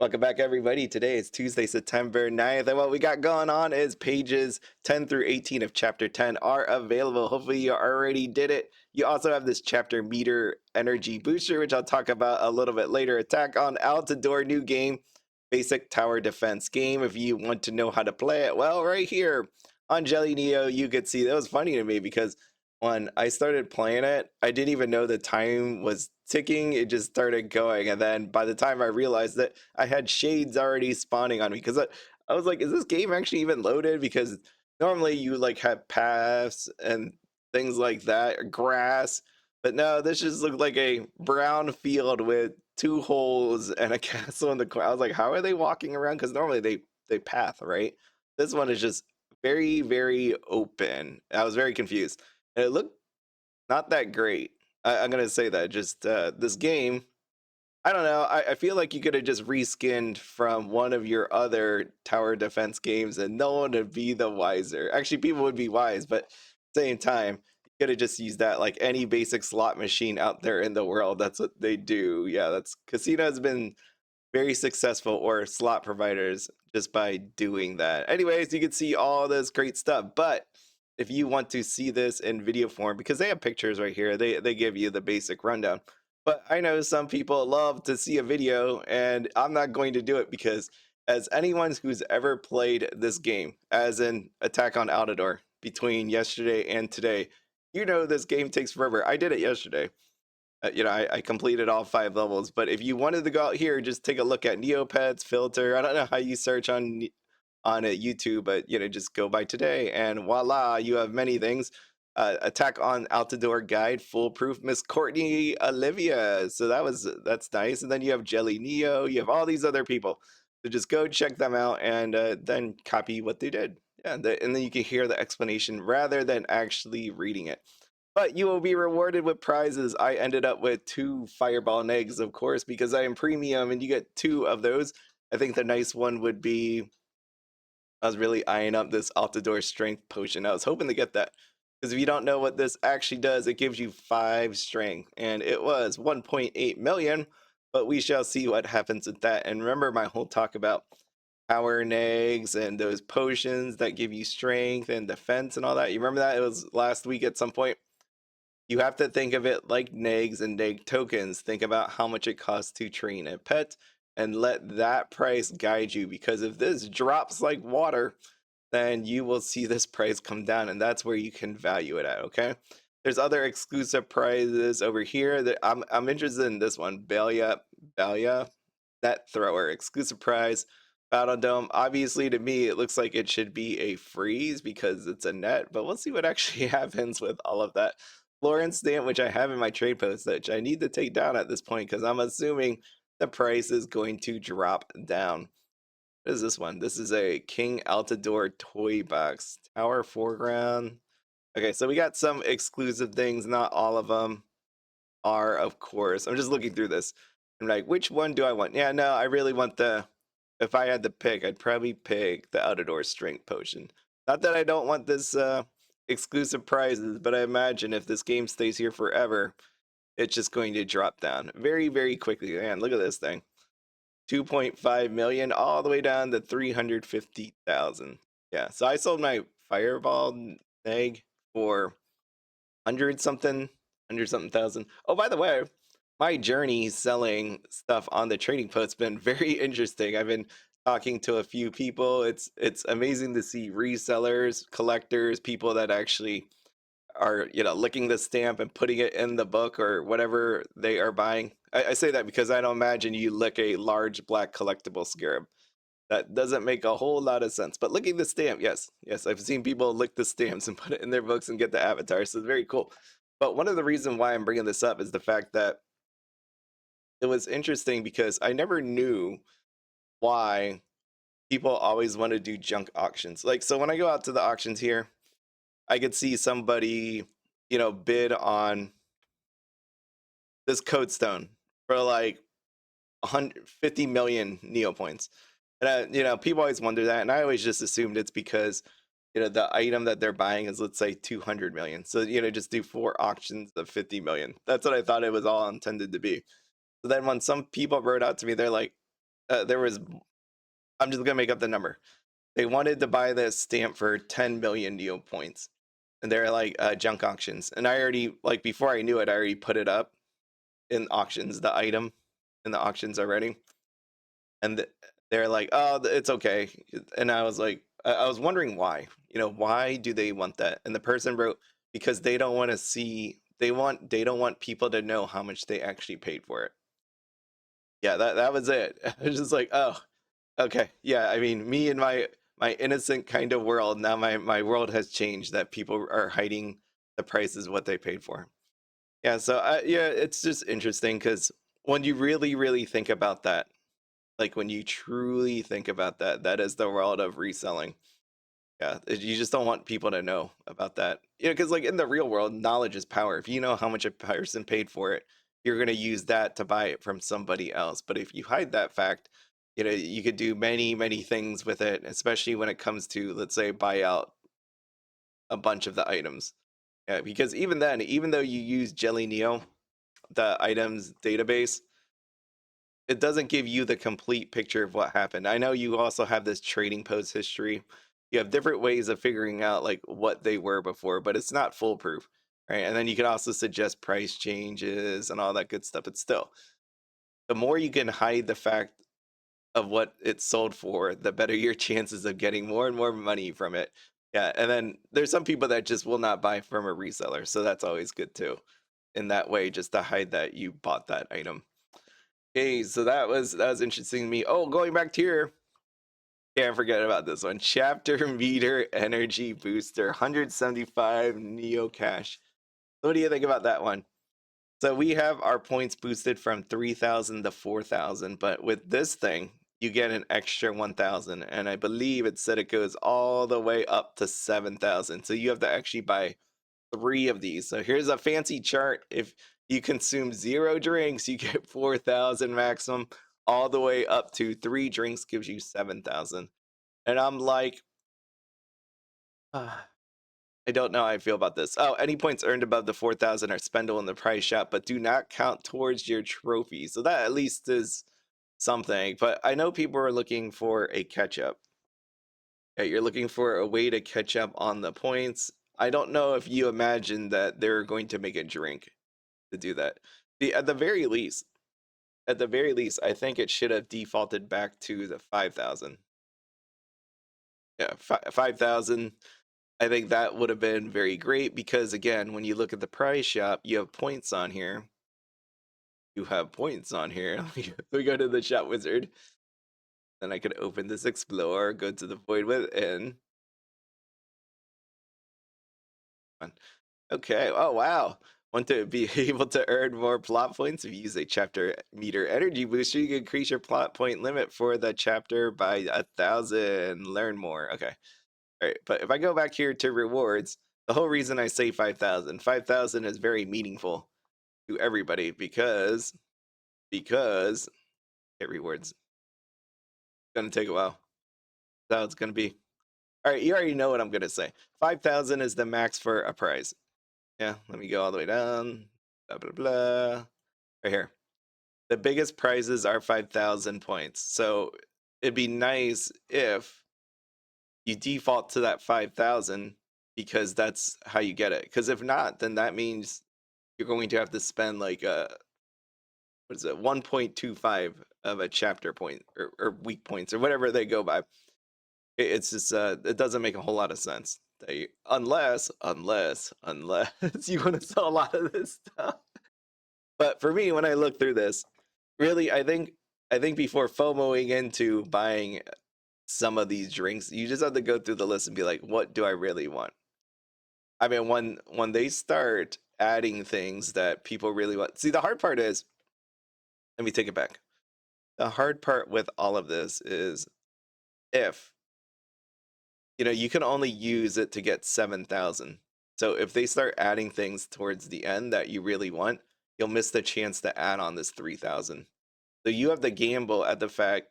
Welcome back, everybody. Today is Tuesday, September 9th, and what we got going on is pages 10 through 18 of Chapter 10 are available. Hopefully, you already did it. You also have this chapter meter energy booster, which I'll talk about a little bit later. Attack on Altador, new game, basic tower defense game. If you want to know how to play it, well, right here on JellyNeo, you could see that was funny to me because when I started playing it, I didn't even know the time was ticking. It just started going. And then by the time I realized that I had shades already spawning on me, because I was like, is this game actually even loaded? Because normally you like have paths and things like that, or grass. But no, this just looked like a brown field with two holes and a castle in the corner. I was like, how are they walking around? Because normally they path, right? This one is just very, very open. I was very confused. And it looked not that great. I'm gonna say that. Just this game, I don't know. I feel like you could have just reskinned from one of your other tower defense games, and no one would be the wiser. Actually, people would be wise, but at the same time, you could have just used that like any basic slot machine out there in the world. That's what they do. Yeah, that's casino has been very successful, or slot providers, just by doing that. Anyways, you can see all this great stuff, but if you want to see this in video form, because they have pictures right here, they give you the basic rundown. But I know some people love to see a video, and I'm not going to do it because, as anyone who's ever played this game, as in Attack on Altador, between yesterday and today, you know this game takes forever. I did it yesterday. I completed all 5 levels. But if you wanted to go out here, just take a look at Neopets filter. I don't know how you search on YouTube, but just go by today, and voila, you have many things. Attack on Altador guide, foolproof Miss Courtney Olivia. So that's nice. And then you have JellyNeo. You have all these other people. So just go check them out, and then copy what they did. Yeah, and then you can hear the explanation rather than actually reading it. But you will be rewarded with prizes. I ended up with 2 fireball and eggs, of course, because I am premium and you get 2 of those. I think the nice one would be, I was really eyeing up this Altador strength potion. I was hoping to get that. Because if you don't know what this actually does, it gives you 5 strength. And it was 1.8 million, but we shall see what happens with that. And remember my whole talk about power and eggs and those potions that give you strength and defense and all that. You remember that? It was last week at some point. You have to think of it like negs and neg tokens. Think about how much it costs to train a pet and let that price guide you, because if this drops like water, then you will see this price come down, and that's where you can value it at, okay? There's other exclusive prizes over here that I'm interested in. This one, Balia Net Thrower, exclusive prize. Battledome. Obviously, to me, it looks like it should be a freeze because it's a net, but we'll see what actually happens with all of that. Florence stamp, which I have in my trade post, which I need to take down at this point because I'm assuming the price is going to drop down. What is this one? This is a King Altador toy box. Tower foreground. Okay, so we got some exclusive things. Not all of them are, of course. I'm just looking through this. I'm like, which one do I want? Yeah, no, I really want the, if I had to pick, I'd probably pick the Altador strength potion. Not that I don't want this exclusive prizes, but I imagine if this game stays here forever, it's just going to drop down very, very quickly. Man, look at this thing. 2.5 million all the way down to 350,000. Yeah, so I sold my fireball egg for 100 something thousand. Oh, by the way, my journey selling stuff on the trading post's been very interesting. I've been talking to a few people. It's amazing to see resellers, collectors, people that actually are licking the stamp and putting it in the book or whatever they are buying. I say that because I don't imagine you lick a large black collectible scarab. That doesn't make a whole lot of sense. But licking the stamp, yes, yes, I've seen people lick the stamps and put it in their books and get the avatar. So it's very cool. But one of the reasons why I'm bringing this up is the fact that it was interesting because I never knew why people always want to do junk auctions. Like, so when I go out to the auctions here, I could see somebody, bid on this code stone for like 150 million Neo points. And people always wonder that, and I always just assumed it's because the item that they're buying is, let's say, 200 million. So just do 4 auctions of 50 million. That's what I thought it was all intended to be. So then when some people wrote out to me, they're like, there was, I'm just gonna make up the number. They wanted to buy this stamp for 10 million Neo points, and they're like junk auctions. And I already, like, before I knew it, I already put it up in auctions, the item in the auctions already. And they're like, oh, it's okay. And I was like, I was wondering why. Why do they want that? And the person wrote, because they don't want to see. They don't want people to know how much they actually paid for it. Yeah, that was it. I was just like, oh, okay. Yeah, I mean, me and my innocent kind of world, now my world has changed, that people are hiding the prices what they paid for. Yeah, so yeah, it's just interesting because when you really think about that, like when you truly think about that, that is the world of reselling. Yeah, you just don't want people to know about that. Because like in the real world, knowledge is power. If you know how much a person paid for it, you're going to use that to buy it from somebody else. But if you hide that fact, you could do many things with it, especially when it comes to, let's say, buy out a bunch of the items. Yeah, because even then, even though you use JellyNeo, the items database, it doesn't give you the complete picture of what happened. I know you also have this trading post history. You have different ways of figuring out like what they were before, but it's not foolproof, right? And then you can also suggest price changes and all that good stuff. But still, the more you can hide the fact of what it sold for, the better your chances of getting more and more money from it. Yeah, and then there's some people that just will not buy from a reseller, so that's always good too. In that way, just to hide that you bought that item. Okay, so that was interesting to me. Oh, going back to here, can't forget about this one. Chapter meter energy booster, 175 Neo Cash. What do you think about that one? So we have our points boosted from 3,000 to 4,000, but with this thing, you get an extra 1,000, and I believe it said it goes all the way up to 7,000. So you have to actually buy 3 of these. So here's a fancy chart. If you consume 0 drinks, you get 4,000 maximum, all the way up to 3 drinks gives you 7,000. And I'm like, I don't know how I feel about this. Oh, any points earned above the 4,000 are spendable in the prize shop, but do not count towards your trophy. So that at least is something. But I know people are looking for a catch up. Yeah, you're looking for a way to catch up on the points. I don't know if you imagine that they're going to make a drink to do that. At the very least, I think it should have defaulted back to the 5,000. Yeah, 5,000. I think that would have been very great because, again, when you look at the prize shop, you have points on here. You have points on here. We go to the shop wizard. Then I could open this Explorer, go to the void within. Okay. Oh, wow. Want to be able to earn more plot points? If you use a chapter meter energy booster, you can increase your plot point limit for the chapter by 1,000. Learn more. Okay. All right. But if I go back here to rewards, the whole reason I say 5,000 is very meaningful to everybody because it rewards. It's gonna take a while. That's how it's gonna be. All right, you already know what I'm gonna say. 5,000 is the max for a prize. Yeah, let me go all the way down. Blah blah blah. Right here. The biggest prizes are 5,000 points. So it'd be nice if you default to that 5,000 because that's how you get it. Because if not, then that means you're going to have to spend like what is it, 1.25 of a chapter point or week points or whatever they go by. It's just it doesn't make a whole lot of sense. Unless you want to sell a lot of this stuff. But for me, when I look through this, really, I think before FOMOing into buying some of these drinks, you just have to go through the list and be like, what do I really want? I mean, when they start adding things that people really want, see, the hard part is, let me take it back. The hard part with all of this is if you can only use it to get 7,000. So if they start adding things towards the end that you really want, you'll miss the chance to add on this 3,000. So you have to gamble at the fact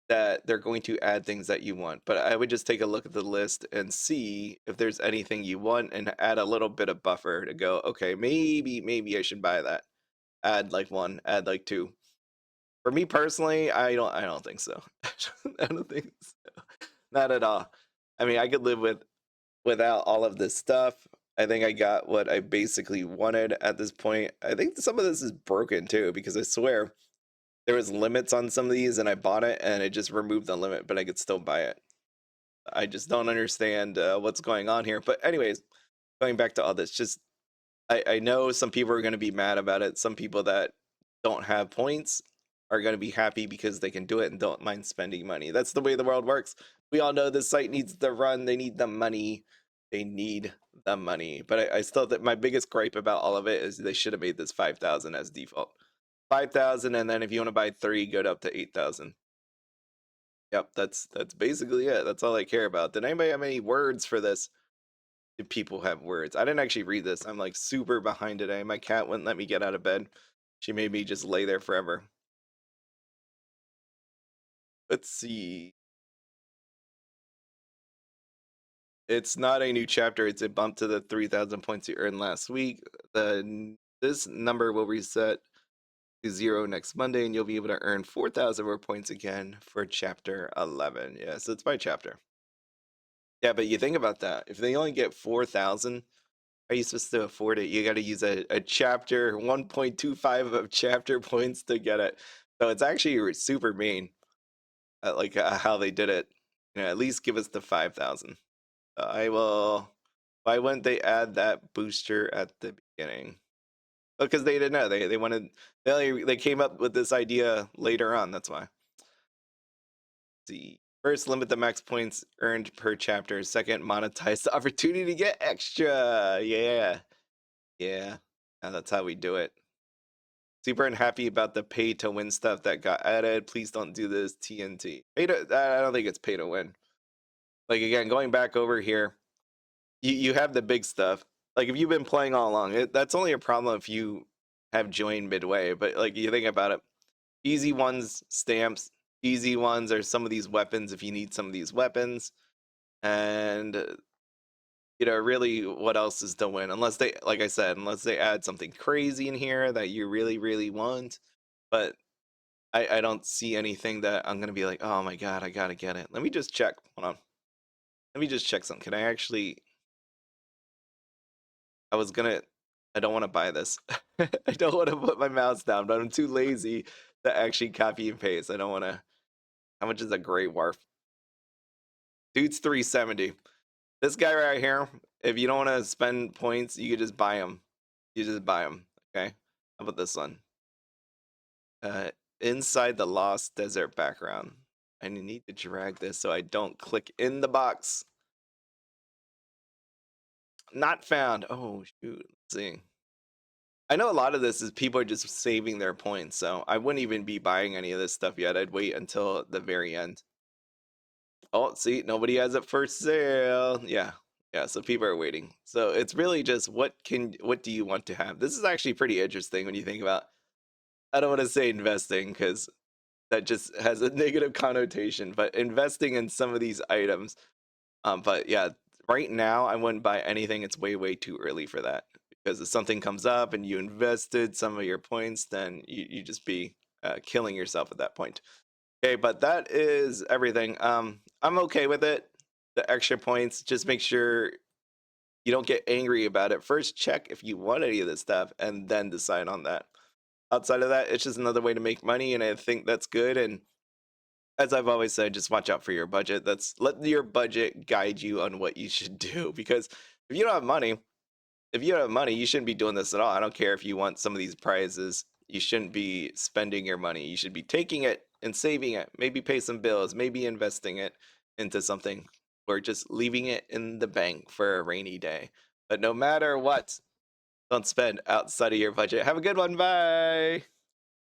that they're going to add things that you want. But I would just take a look at the list and see if there's anything you want and add a little bit of buffer to go, okay, maybe I should buy that. Add like 1, add like 2. For me personally, I don't think so. I don't think so. Not at all. I mean, I could live without all of this stuff. I think I got what I basically wanted at this point. I think some of this is broken too, because I swear there was limits on some of these and I bought it and it just removed the limit, but I could still buy it. I just don't understand what's going on here. But anyways, going back to all this, just I know some people are going to be mad about it. Some people that don't have points are going to be happy because they can do it and don't mind spending money. That's the way the world works. We all know this site needs the run. They need the money. They need the money. But I still think my biggest gripe about all of it is they should have made this 5,000 as default. 5,000, and then if you want to buy 3, go up to 8,000. Yep, that's basically it. That's all I care about. Did anybody have any words for this? Did people have words? I didn't actually read this. I'm like super behind today. My cat wouldn't let me get out of bed. She made me just lay there forever. Let's see. It's not a new chapter. It's a bump to the 3,000 points you earned last week. This number will reset to 0 next Monday, and you'll be able to earn 4,000 more points again for chapter 11. Yeah, so it's by chapter. Yeah, but you think about that. If they only get 4,000, how are you supposed to afford it? You got to use a chapter, 1.25 of chapter points to get it. So it's actually super mean, like how they did it. You know, at least give us the 5,000. I will. Why wouldn't they add that booster at the beginning? Because they didn't know. They wanted. They came up with this idea later on. That's why. See. First, limit the max points earned per chapter. Second, monetize the opportunity to get extra. Yeah. Yeah. And that's how we do it. Super unhappy about the pay to win stuff that got added. Please don't do this, TNT. I don't think it's pay to win. Like, again, going back over here, you have the big stuff. Like, if you've been playing all along, that's only a problem if you have joined midway. But, like, you think about it, easy ones, stamps. Easy ones are some of these weapons if you need some of these weapons. And, really, what else is to win? Unless they, like I said, unless they add something crazy in here that you really, really want. But I don't see anything that I'm going to be like, oh my God, I got to get it. Let me just check. Hold on. Let me just check something. Can I actually, I don't want to buy this. I don't want to put my mouse down, but I'm too lazy to actually copy and paste. I don't want to, how much is a gray warp? Dude's 370. This guy right here, if you don't want to spend points, you could just buy him. You just buy him. Okay. How about this one? Inside the Lost Desert background. I need to drag this so I don't click in the box. Not found. Oh, shoot. Let's see. I know a lot of this is people are just saving their points, so I wouldn't even be buying any of this stuff yet. I'd wait until the very end. Oh, see, nobody has it for sale. Yeah. Yeah, so people are waiting. So it's really just what do you want to have? This is actually pretty interesting when you think about, I don't want to say investing because that just has a negative connotation, but investing in some of these items. But yeah, right now I wouldn't buy anything. It's way, way too early for that. Because if something comes up and you invested some of your points, then you just be killing yourself at that point. Okay, but that is everything. I'm okay with it. The extra points, just make sure you don't get angry about it. First, check if you want any of this stuff, and then decide on that. Outside of that, it's just another way to make money, and I think that's good. And as I've always said, just watch out for your budget. Let your budget guide you on what you should do. Because if you don't have money, you shouldn't be doing this at all. I don't care if you want some of these prizes. You shouldn't be spending your money. You should be taking it and saving it. Maybe pay some bills. Maybe investing it into something, or just leaving it in the bank for a rainy day. But no matter what, don't spend outside of your budget. Have a good one. Bye.